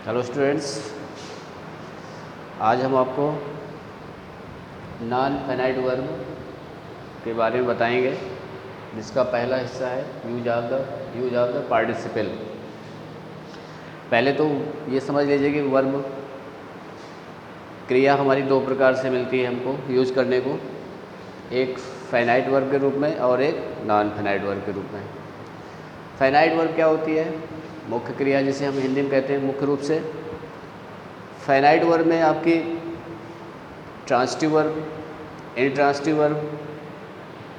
Hello students, आज हम आपको नॉन फाइनाइट वर्ब के बारे में बताएंगे, जिसका पहला हिस्सा है यूज ऑफ द पार्टिसिपल। पहले तो ये समझ लीजिए कि वर्ब क्रिया हमारी दो प्रकार से मिलती है हमको यूज करने को, एक फाइनाइट वर्ब के रूप में और एक नॉन फाइनाइट वर्ब के रूप में। फाइनाइट वर्ब क्या होती है? मुख्य क्रिया, जिसे हम हिंदी में कहते हैं मुख्य रूप से। फाइनाइट वर्ब में आपकी ट्रांसिटिव वर्ब, इंट्रांसिटिव वर्ब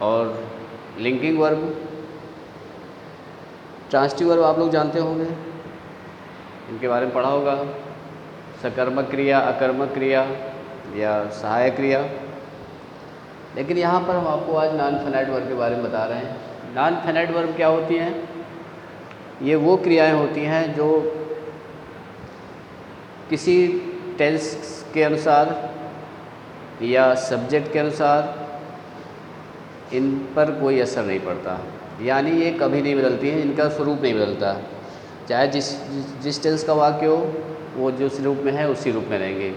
और लिंकिंग वर्ब। ट्रांसिटिव वर्ब आप लोग जानते होंगे, इनके बारे में पढ़ा होगा। सकर्मक क्रिया, अकर्मक क्रिया या सहायक क्रिया। लेकिन यहाँ पर हम आपको आज नॉन फाइनाइट वर्ब के बारे में बता रहे हैं। नॉन फाइनाइट वर्ब क्या होती हैं? ये वो क्रियाएं होती हैं जो किसी टेंस के अनुसार या सब्जेक्ट के अनुसार इन पर कोई असर नहीं पड़ता, यानी ये कभी नहीं बदलती हैं, इनका स्वरूप नहीं बदलता। चाहे जिस टेंस का वाक्य हो, वो जिस रूप में है उसी रूप में रहेंगे।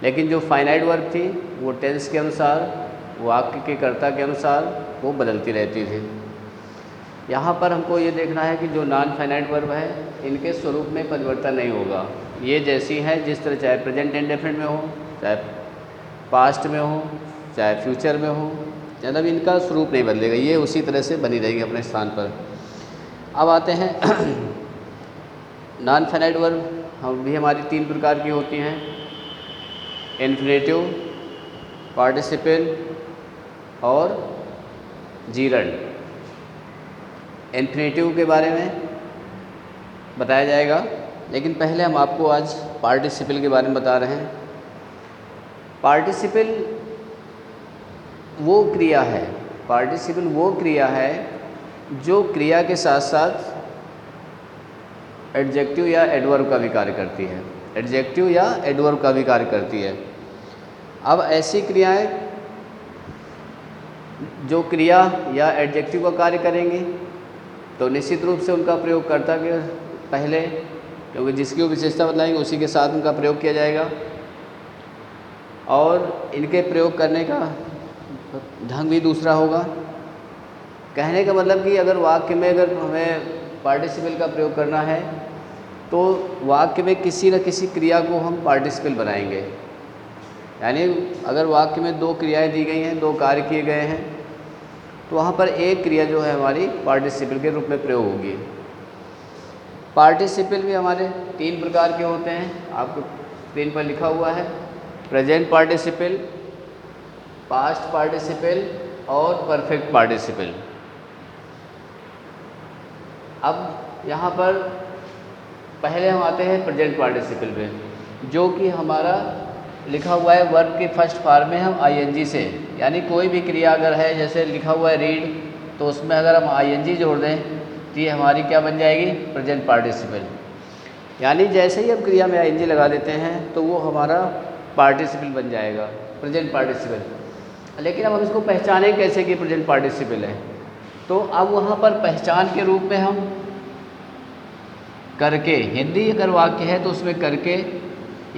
लेकिन जो फाइनाइट वर्ब थी वो टेंस के अनुसार, वाक्य के कर्ता के अनुसार वो बदलती रहती थी। यहाँ पर हमको ये देखना है कि जो नॉन फाइनाइट वर्ब है, इनके स्वरूप में परिवर्तन नहीं होगा। ये जैसी हैं जिस तरह, चाहे प्रेजेंट इंडेफिनिट में हो, चाहे पास्ट में हो, चाहे फ्यूचर में हो, मतलब इनका स्वरूप नहीं बदलेगा, ये उसी तरह से बनी रहेगी अपने स्थान पर। अब आते हैं नॉन फाइनाइट वर्ब हम भी हमारी तीन प्रकार की होती हैं: इन्फिनेटिव, पार्टिसिपल और जीरंड। इन्फिनेटिव के बारे में बताया जाएगा, लेकिन पहले हम आपको आज पार्टिसिपल के बारे में बता रहे हैं। पार्टिसिपल वो क्रिया है, पार्टिसिपल वो क्रिया है जो क्रिया के साथ साथ एडजेक्टिव या एडवर्ब का भी कार्य करती है। एडजेक्टिव या एडवर्ब का भी कार्य करती है। अब ऐसी क्रियाएं जो क्रिया या एडजेक्टिव का कार्य करेंगी, तो निश्चित रूप से उनका प्रयोग कर्ता के पहले, क्योंकि जिसकी वो विशेषता बतलाएंगे उसी के साथ उनका प्रयोग किया जाएगा। और इनके प्रयोग करने का ढंग भी दूसरा होगा। कहने का मतलब कि अगर वाक्य में अगर हमें पार्टिसिपल का प्रयोग करना है, तो वाक्य में किसी न किसी क्रिया को हम पार्टिसिपल बनाएंगे। यानी अगर वाक्य में दो क्रियाएं दी गई हैं, दो कार्य किए गए हैं, तो वहाँ पर एक क्रिया जो है हमारी पार्टिसिपल के रूप में प्रयोग होगी। पार्टिसिपल भी हमारे तीन प्रकार के होते हैं, आपको स्क्रीन पर लिखा हुआ है: प्रेजेंट पार्टिसिपल, पास्ट पार्टिसिपल और परफेक्ट पार्टिसिपल। अब यहाँ पर पहले हम आते हैं प्रेजेंट पार्टिसिपल पे, जो कि हमारा लिखा हुआ है वर्ब के फर्स्ट फॉर्म में हम आईएनजी से, यानी कोई भी क्रिया अगर है, जैसे लिखा हुआ है रीड, तो उसमें अगर हम आईएनजी जोड़ दें तो ये हमारी क्या बन जाएगी? Present participle. यानी जैसे ही हम क्रिया में आईएनजी लगा देते हैं तो वो हमारा पार्टिसिपल बन जाएगा, प्रेजेंट पार्टिसिपल। लेकिन अब हम इसको पहचानें कैसे कि प्रेजेंट पार्टिसिपल है? तो अब वहाँ पर पहचान के रूप में हम करके, हिंदी अगर वाक्य है तो उसमें करके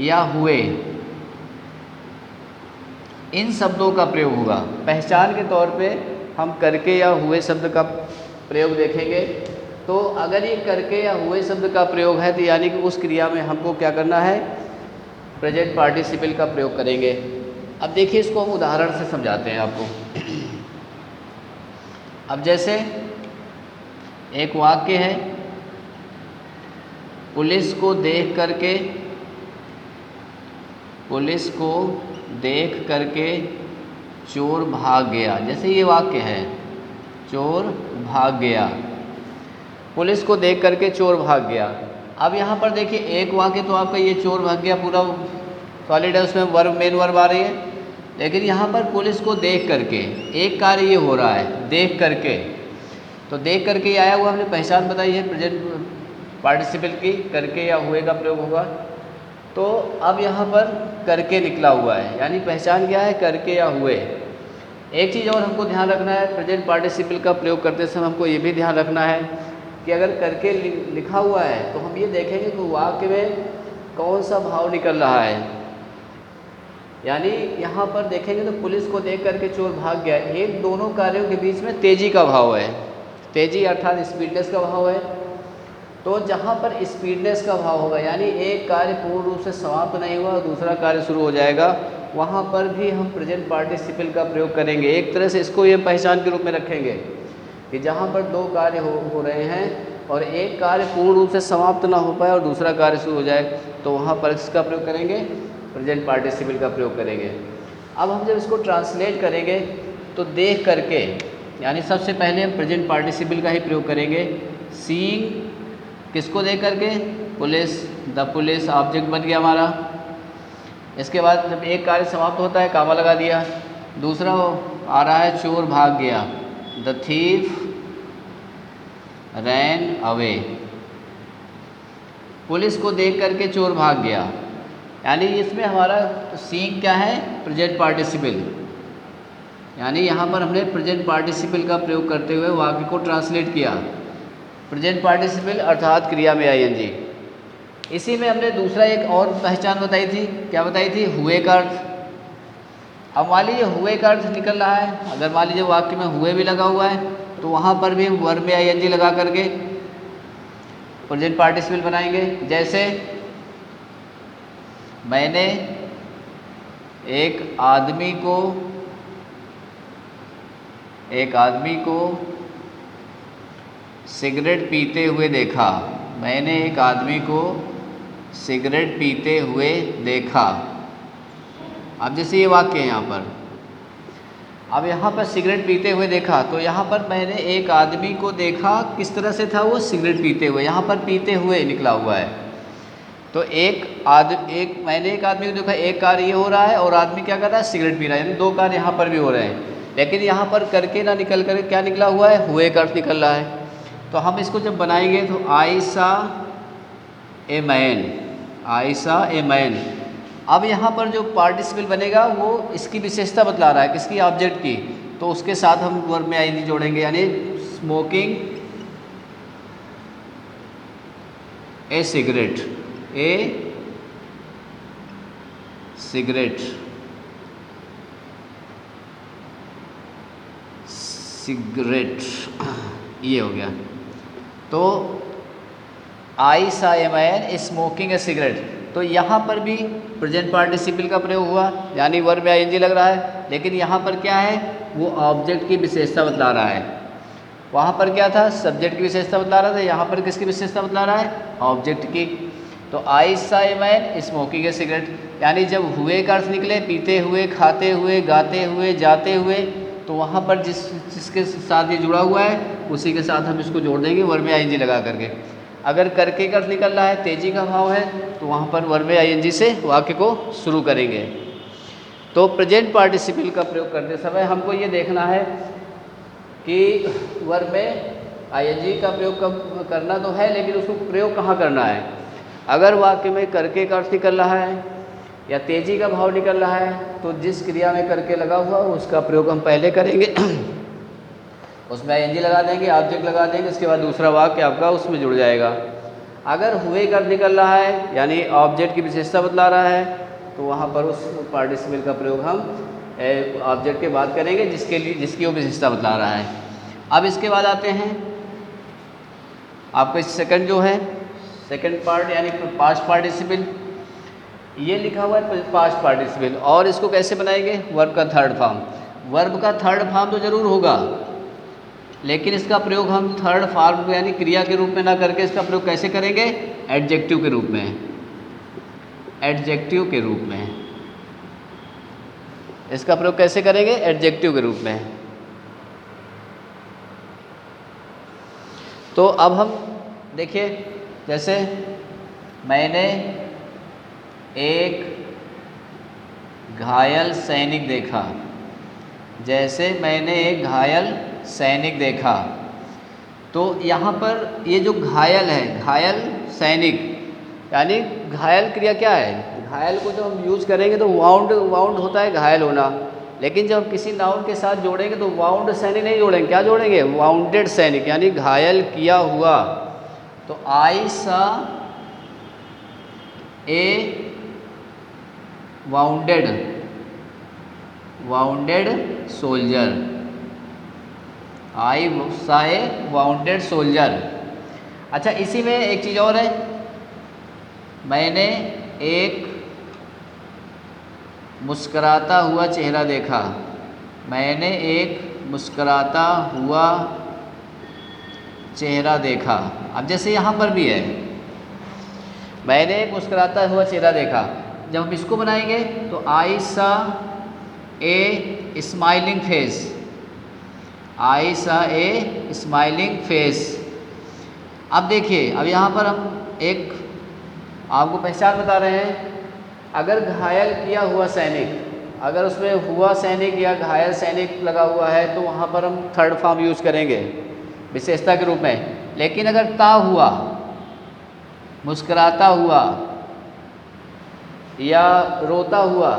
या हुए, इन शब्दों का प्रयोग होगा। पहचान के तौर पे हम करके या हुए शब्द का प्रयोग देखेंगे। तो अगर ये करके या हुए शब्द का प्रयोग है, तो यानी कि उस क्रिया में हमको क्या करना है? प्रेजेंट पार्टिसिपल का प्रयोग करेंगे। अब देखिए, इसको हम उदाहरण से समझाते हैं आपको। अब जैसे एक वाक्य है: पुलिस को देख करके चोर भाग गया। जैसे ये वाक्य है, चोर भाग गया, पुलिस को देख करके चोर भाग गया। अब यहाँ पर देखिए, एक वाक्य तो आपका ये चोर भाग गया पूरा सॉलिड है, उसमें वर्ब, मेन वर्ब आ रही है। लेकिन यहाँ पर पुलिस को देख करके एक कार्य ये हो रहा है, देख करके। तो देख करके ये आया हुआ, हमने पहचान बताई है प्रेजेंट पार्टिसिपल की, करके या हुए का प्रयोग होगा। तो अब यहाँ पर करके निकला हुआ है, यानी पहचान क्या है? करके या हुए। एक चीज़ और हमको ध्यान रखना है, प्रेजेंट पार्टिसिपल का प्रयोग करते समय हमको ये भी ध्यान रखना है कि अगर करके लिखा हुआ है तो हम ये देखेंगे कि वाक्य में कौन सा भाव निकल रहा है। यानी यहाँ पर देखेंगे तो पुलिस को देख करके चोर भाग गया, एक दोनों कार्यों के बीच में तेजी का भाव है, तेजी अर्थात स्पीडनेस का भाव है। तो जहाँ पर स्पीडनेस का भाव होगा यानी एक कार्य पूर्ण रूप से समाप्त नहीं हुआ और दूसरा कार्य शुरू हो जाएगा, वहाँ पर भी हम प्रेजेंट पार्टिसिपल का प्रयोग करेंगे। एक तरह से इसको ये पहचान के रूप में रखेंगे कि जहाँ पर दो कार्य हो रहे हैं और एक कार्य पूर्ण रूप से समाप्त ना हो पाए और दूसरा कार्य शुरू हो जाए, तो वहाँ पर इसका प्रयोग करेंगे, प्रेजेंट पार्टिसिपल का प्रयोग करेंगे। अब हम जब इसको ट्रांसलेट करेंगे तो देख करके, यानी सबसे पहले हम प्रेजेंट पार्टिसिपल का ही प्रयोग करेंगे। सीइंग किसको देख करके, पुलिस, द पुलिस ऑब्जेक्ट बन गया हमारा। इसके बाद जब एक कार्य समाप्त होता है कामा लगा दिया, दूसरा आ रहा है चोर भाग गया, the thief ran away. Police को देख करके चोर भाग गया, यानी इसमें हमारा सीइंग क्या है, प्रेजेंट पार्टिसिपल। यानी यहाँ पर हमने प्रेजेंट पार्टिसिपल का प्रयोग करते हुए वाक्य को ट्रांसलेट किया। प्रेजेंट पार्टिसिपल अर्थात क्रिया में आईएनजी। इसी में हमने दूसरा एक और पहचान बताई थी, क्या बताई थी, हुए का अर्थ। अब मान लीजिए हुए का अर्थ निकल रहा है, अगर मान लीजिए वाक्य में हुए भी लगा हुआ है तो वहाँ पर भी हम वर्ब में आईएनजी लगा करके प्रेजेंट पार्टिसिपल बनाएंगे। जैसे मैंने एक आदमी को सिगरेट पीते हुए देखा, मैंने एक आदमी को सिगरेट पीते हुए देखा। अब जैसे ये वाक्य है यहाँ पर, अब यहाँ पर सिगरेट पीते हुए देखा, तो यहाँ पर मैंने एक आदमी को देखा, किस तरह से था वो, सिगरेट पीते हुए, यहाँ पर पीते हुए निकला हुआ है। तो मैंने एक आदमी को देखा, एक कार्य ये हो रहा है और आदमी क्या कर रहा है, सिगरेट पी रहा है, यानी दो कार्य यहाँ पर भी हो रहे हैं। लेकिन यहाँ पर करके ना निकल कर क्या निकला हुआ है, हुए का अर्थ निकल रहा है। तो हम इसको जब बनाएंगे तो आई सा ए मैन। अब यहाँ पर जो पार्टिसिपल बनेगा वो इसकी विशेषता बतला रहा है, किसकी, ऑब्जेक्ट की। तो उसके साथ हम वर्ब में आईएनजी जोड़ेंगे, यानी स्मोकिंग ए सिगरेट, सिगरेट ये हो गया। तो आई सा a man smoking A cigarette, तो यहाँ पर भी प्रेजेंट पार्टिसिपल का प्रयोग हुआ, यानी वर्ब में आईएनजी लग रहा है। लेकिन यहाँ पर क्या है, वो ऑब्जेक्ट की विशेषता बतला रहा है। वहाँ पर क्या था, सब्जेक्ट की विशेषता बतला रहा था, यहाँ पर किसकी विशेषता बतला रहा है, ऑब्जेक्ट की। तो आई सा a man smoking A cigarette, यानी जब हुए का अर्थ निकले, पीते हुए, खाते हुए, गाते हुए, जाते हुए, तो वहाँ पर जिसके साथ ये जुड़ा हुआ है उसी के साथ हम इसको जोड़ देंगे वर्ब में आईएनजी लगा करके। अगर करके का अर्थ निकल रहा है, तेजी का भाव है, तो वहाँ पर वर्ब में आईएनजी से वाक्य को शुरू करेंगे। तो प्रेजेंट पार्टिसिपल का प्रयोग करते समय हमको ये देखना है कि वर्ब में आईएनजी का प्रयोग करना तो है, लेकिन उसको प्रयोग कहाँ करना है। अगर वाक्य में करके का अर्थ निकल रहा है या तेजी का भाव निकल रहा है, तो जिस क्रिया में करके लगा हुआ उसका प्रयोग हम पहले करेंगे उसमें आईएनजी लगा देंगे, ऑब्जेक्ट लगा देंगे, उसके बाद दूसरा वाक्य आपका उसमें जुड़ जाएगा। अगर हुए का अर्थ निकल रहा है यानी ऑब्जेक्ट की विशेषता बतला रहा है, तो वहाँ पर उस पार्टिसिपल का प्रयोग हम ऑब्जेक्ट के बाद करेंगे जिसकी वो विशेषता बतला रहा है। अब इसके बाद आते हैं आपका सेकंड जो है, सेकंड पार्ट यानी पास्ट पार्टिसिपल। ये लिखा हुआ है पास्ट पार्टिसिपल, और इसको कैसे बनाएंगे, वर्ब का थर्ड फॉर्म। वर्ब का थर्ड फॉर्म तो जरूर होगा, लेकिन इसका प्रयोग हम थर्ड फॉर्म यानी क्रिया के रूप में ना करके इसका प्रयोग कैसे करेंगे, एडजेक्टिव के रूप में। एडजेक्टिव के रूप में इसका प्रयोग कैसे करेंगे, एडजेक्टिव के रूप में। तो अब हम देखिए, जैसे मैंने एक घायल सैनिक देखा, जैसे मैंने एक घायल सैनिक देखा, तो यहाँ पर ये जो घायल है, घायल सैनिक, यानी घायल क्रिया क्या है, घायल को जब हम यूज़ करेंगे तो वाउंड होता है घायल होना, लेकिन जब किसी नाउन के साथ जोड़ेंगे तो वाउंड सैनिक नहीं जोड़ेंगे, क्या जोड़ेंगे? वाउंडेड सैनिक, यानी घायल किया हुआ। तो आई सा ए वाउंडेड सोल्जर, आई सा ए वाउंडेड सोल्जर। अच्छा, इसी में एक चीज़ और है, मैंने एक मुस्कराता हुआ चेहरा देखा, मैंने एक मुस्कराता हुआ चेहरा देखा। अब जैसे यहाँ पर भी है, मैंने एक मुस्कराता हुआ चेहरा देखा, जब हम इसको बनाएंगे तो आई सा ए स्माइलिंग फेस, आई सा ए स्माइलिंग फेस। अब देखिए, अब यहाँ पर हम एक आपको पहचान बता रहे हैं। अगर घायल किया हुआ सैनिक, अगर उसमें हुआ सैनिक या घायल सैनिक लगा हुआ है तो वहाँ पर हम थर्ड फॉर्म यूज़ करेंगे विशेषता के रूप में। लेकिन अगर ता हुआ, मुस्कुराता हुआ या रोता हुआ,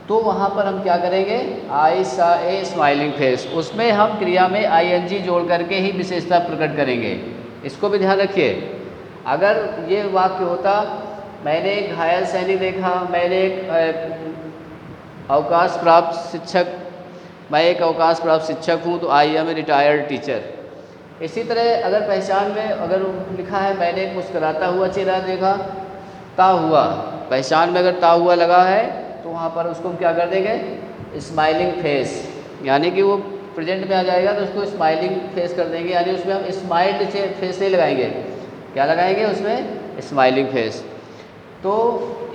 तो वहाँ पर हम क्या करेंगे? आई सा ए स्माइलिंग फेस, उसमें हम क्रिया में आईएनजी जोड़ करके ही विशेषता प्रकट करेंगे। इसको भी ध्यान रखिए। अगर ये वाक्य होता, मैंने एक घायल सैनिक देखा, मैंने एक अवकाश प्राप्त शिक्षक, मैं एक अवकाश प्राप्त शिक्षक हूँ, तो I am a retired teacher. इसी तरह अगर पहचान में अगर लिखा है मैंने एक मुस्कुराता हुआ चेहरा देखा, ता हुआ, पहचान में अगर ता हुआ लगा है तो वहाँ पर उसको हम क्या कर देंगे? स्माइलिंग फेस, यानी कि वो प्रेजेंट में आ जाएगा तो उसको स्माइलिंग फेस कर देंगे, यानी उसमें हम स्माइल्ड फेस नहीं लगाएंगे, क्या लगाएंगे उसमें? Smiling face. तो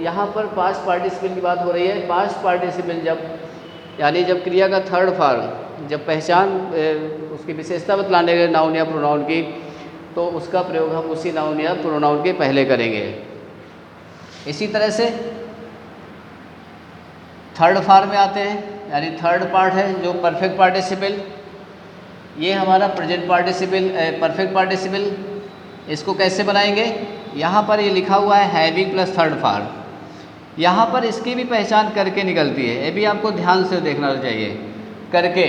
यहाँ पर पास्ट पार्टिसिपल की बात हो रही है। पास्ट पार्टिसिपल जब, यानी जब क्रिया का थर्ड फॉर्म, जब पहचान उसकी विशेषता बतलाने के नाउन या प्रोनाउन की, तो उसका प्रयोग हम उसी नाउन या प्रोनाउन के पहले करेंगे। इसी तरह से थर्ड फॉर्म में आते हैं, यानी थर्ड पार्ट है जो परफेक्ट पार्टिसिपल। ये हमारा प्रेजेंट पार्टिसिपल, परफेक्ट पार्टिसिपल। इसको कैसे बनाएंगे? यहाँ पर ये लिखा हुआ है हैविंग प्लस थर्ड फॉर्म, यहाँ पर इसकी भी पहचान करके निकलती है, ये भी आपको ध्यान से देखना चाहिए, करके।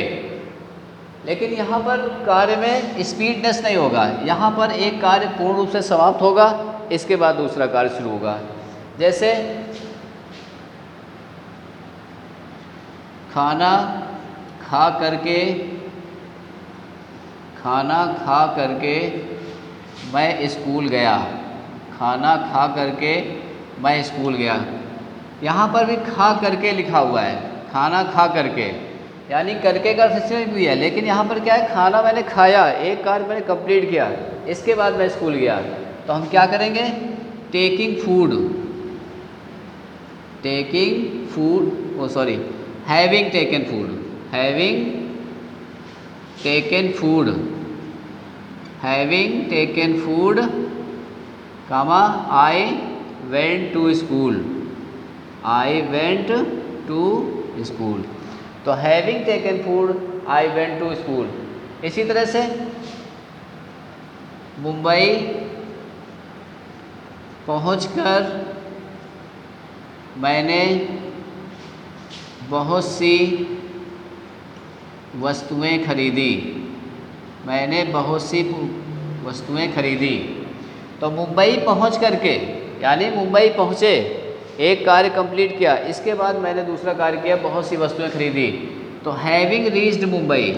लेकिन यहाँ पर कार्य में स्पीडनेस नहीं होगा, यहाँ पर एक कार्य पूर्ण रूप से समाप्त होगा, इसके बाद दूसरा कार्य शुरू होगा। जैसे खाना खा करके मैं स्कूल गया, खाना खा करके मैं स्कूल गया। यहाँ पर भी खा करके लिखा हुआ है, खाना खा करके, यानी करके का अर्थ भी है, लेकिन यहाँ पर क्या है? खाना मैंने खाया, एक कार्य मैंने कंप्लीट किया, इसके बाद मैं स्कूल गया, तो हम क्या करेंगे? Taking food, having taken food, comma I went to school, तो having taken food I went to school. इसी तरह से मुंबई पहुंचकर मैंने बहुत सी वस्तुएं खरीदी, तो मुंबई पहुंच करके, यानी मुंबई पहुंचे, एक कार्य कंप्लीट किया, इसके बाद मैंने दूसरा कार्य किया, बहुत सी वस्तुएं खरीदी, तो हैविंग रीच्ड मुंबई,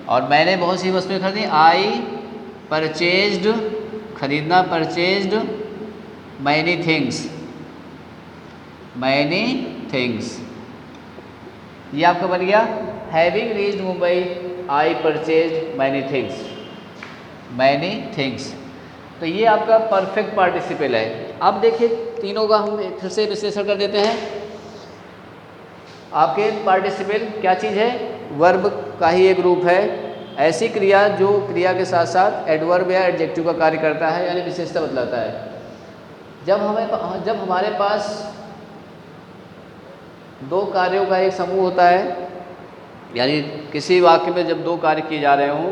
और मैंने बहुत सी वस्तुएं खरीदी, आई परचेज्ड, खरीदना, परचेज्ड मैनी थिंग्स। ये आपका बन गया हैविंग रीच्ड मुंबई, आई परचेज्ड मैनी थिंग्स। तो ये आपका परफेक्ट पार्टिसिपल है। अब देखिए तीनों का हम फिर से विश्लेषण कर देते हैं। आपके पार्टिसिपल क्या चीज़ है? वर्ब का ही एक रूप है, ऐसी क्रिया जो क्रिया के साथ साथ एडवर्ब या एडजेक्टिव का कार्य करता है, यानी विशेषता बतलाता है। जब हमारे पास दो कार्यों का एक समूह होता है, यानी किसी वाक्य में जब दो कार्य किए जा रहे हों,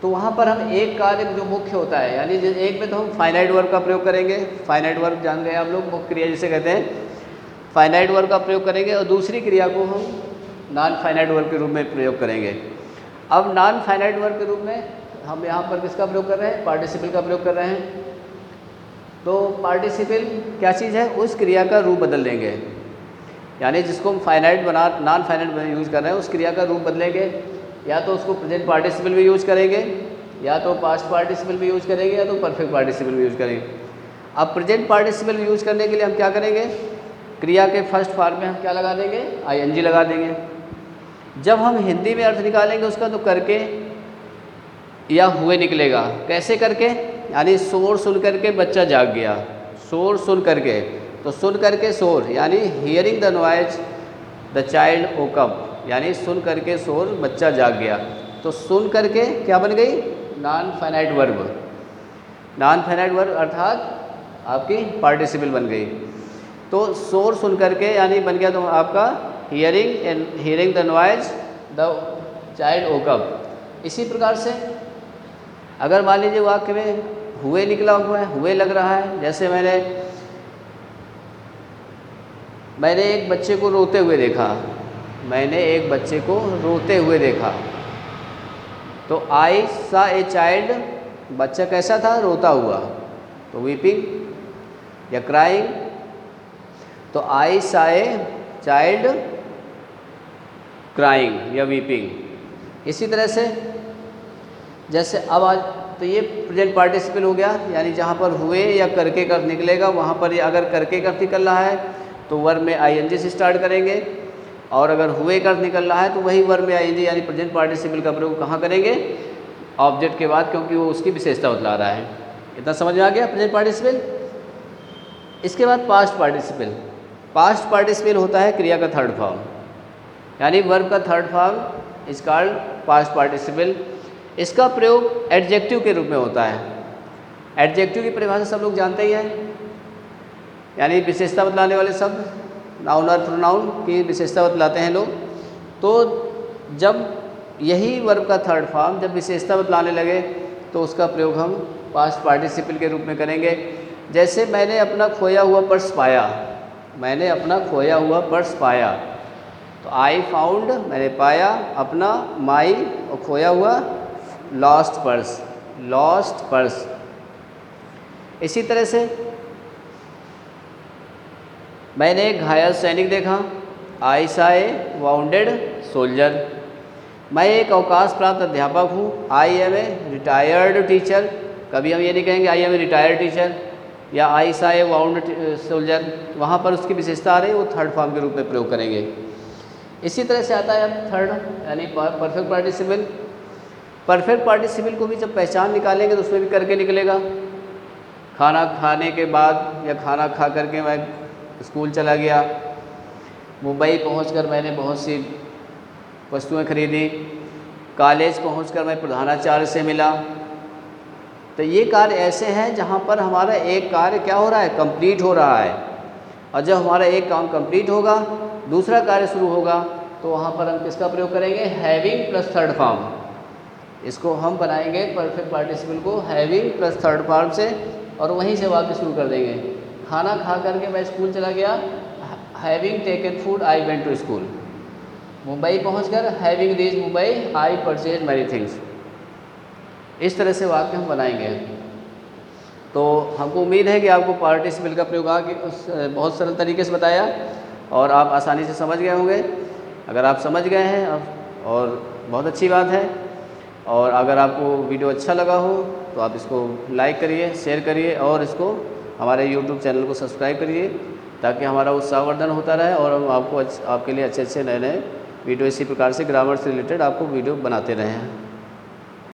तो वहाँ पर हम एक कार्य जो मुख्य होता है, यानी एक में तो हम फाइनाइट वर्ब का प्रयोग करेंगे। फाइनाइट वर्ब जान रहे हैं आप लोग, मुख्य क्रिया जिसे कहते हैं, फाइनाइट वर्ब का प्रयोग करेंगे। और दूसरी क्रिया को हम नॉन फाइनाइट वर्ब के रूप में प्रयोग करेंगे। अब नॉन फाइनाइट वर्ब के रूप में हम यहाँ पर किसका प्रयोग कर रहे हैं? पार्टिसिपल का प्रयोग कर रहे हैं। तो पार्टिसिपल क्या चीज़ है? उस क्रिया का रूप बदल देंगे, यानी जिसको हम फाइनाइट बना नॉन फाइनाइट में यूज़ कर रहे हैं उस क्रिया का रूप बदलेंगे। या तो उसको प्रेजेंट पार्टिसिपल में यूज़ करेंगे, या तो पास्ट पार्टिसिपल में यूज़ करेंगे, या तो परफेक्ट पार्टिसिपल में यूज़ करेंगे। अब प्रेजेंट पार्टिसिपल में यूज़ करने के लिए हम क्या करेंगे? क्रिया के फर्स्ट फॉर्म में हम क्या लगा देंगे? आईएनजी लगा देंगे। जब हम हिंदी में अर्थ निकालेंगे उसका तो करके या हुए निकलेगा। कैसे करके? यानी शोर सुन करके बच्चा जाग गया। शोर सुन करके, तो सुन करके शोर, यानी hearing the noise the child woke up, यानी सुन करके शोर बच्चा जाग गया। तो सुन करके क्या बन गई? Non finite verb. Non finite verb अर्थात आपकी पार्टिसिपल बन गई। तो शोर सुन करके यानी बन गया तो आपका hearing the noise the child woke up. इसी प्रकार से अगर मान लीजिए वाक्य में हुए निकला हुआ है, हुए लग रहा है, जैसे मैंने एक बच्चे को रोते हुए देखा। मैंने एक बच्चे को रोते हुए देखा। तो आई सा ए चाइल्ड, बच्चा कैसा था? रोता हुआ। तो वीपिंग या क्राइंग। तो आई सा ए चाइल्ड क्राइंग या वीपिंग। इसी तरह से जैसे अब आज तो ये प्रेजेंट पार्टिसिपल हो गया, यानी जहाँ पर हुए या करके का निकलेगा वहाँ पर अगर करके का निकल रहा है तो वर्ब में आईएनजी से स्टार्ट करेंगे, और अगर हुए का निकल रहा है तो वही वर्ब में आईएनजी यानी प्रेजेंट पार्टिसिपल का प्रयोग कहाँ करेंगे? ऑब्जेक्ट के बाद, क्योंकि वो उसकी विशेषता बतला रहा है। इतना समझ में आ गया प्रेजेंट पार्टिसिपल। इसके बाद पास्ट पार्टिसिपल। पास्ट पार्टिसिपल होता है क्रिया का थर्ड फॉर्म, यानी वर्ब का third form is called past participle. इसका प्रयोग एडजेक्टिव के रूप में होता है। एडजेक्टिव की परिभाषा सब लोग जानते ही हैं, यानी विशेषता बतलाने वाले शब्द, नाउन और प्रोनाउन की विशेषता बतलाते हैं लोग। तो जब यही वर्ब का थर्ड फॉर्म जब विशेषता बतलाने लगे तो उसका प्रयोग हम पास्ट पार्टिसिपल के रूप में करेंगे। जैसे मैंने अपना खोया हुआ पर्स पाया। मैंने अपना खोया हुआ पर्स पाया। तो आई फाउंड, मैंने पाया अपना, माई और खोया हुआ, लॉस्ट पर्स, लॉस्ट पर्स। इसी तरह से मैंने एक घायल सैनिक देखा। आई सा ए वाउंडेड सोल्जर। मैं एक अवकाश प्राप्त अध्यापक हूँ। I am a retired teacher. कभी हम ये नहीं कहेंगे I am a retired teacher या आई सा ए वाउंड सोल्जर, वहाँ पर उसकी विशेषता आ रही है, वो थर्ड फॉर्म के रूप में प्रयोग करेंगे। इसी तरह से आता है अब थर्ड, यानी परफेक्ट पार्टिसिपल। परफेक्ट पार्टिसिपल को भी जब पहचान निकालेंगे तो उसमें भी करके निकलेगा। खाना खाने के बाद या खाना खा करके मैं स्कूल चला गया। मुंबई पहुंचकर मैंने बहुत सी वस्तुएं खरीदी। कॉलेज पहुंचकर मैं प्रधानाचार्य से मिला। तो ये कार्य ऐसे हैं जहां पर हमारा एक कार्य क्या हो रहा है? कंप्लीट हो रहा है। और जब हमारा एक काम कंप्लीट होगा दूसरा कार्य शुरू होगा तो वहाँ पर हम किसका प्रयोग करेंगे? Having plus third form. इसको हम बनाएंगे परफेक्ट पार्टिसिपल को हैविंग प्लस थर्ड फॉर्म से, और वहीं से वाक्य शुरू कर देंगे। खाना खा करके मैं स्कूल चला गया। Having taken food I went to school. Mumbai पहुंचकर having reach Mumbai I purchase many things. इस तरह से वाक्य हम बनाएंगे। तो हमको उम्मीद है कि आपको पार्टिसिपल का प्रयोग बहुत सरल तरीके से बताया और आप आसानी से समझ गए होंगे। अगर आप समझ गए हैं और बहुत अच्छी बात है। और अगर आपको वीडियो अच्छा लगा हो तो आप इसको लाइक करिए, शेयर करिए और इसको हमारे YouTube चैनल को सब्सक्राइब करिए, ताकि हमारा उत्साहवर्धन होता रहे और हम आपको आपके लिए अच्छे अच्छे नए नए वीडियो इसी प्रकार से ग्रामर से रिलेटेड आपको वीडियो बनाते रहें।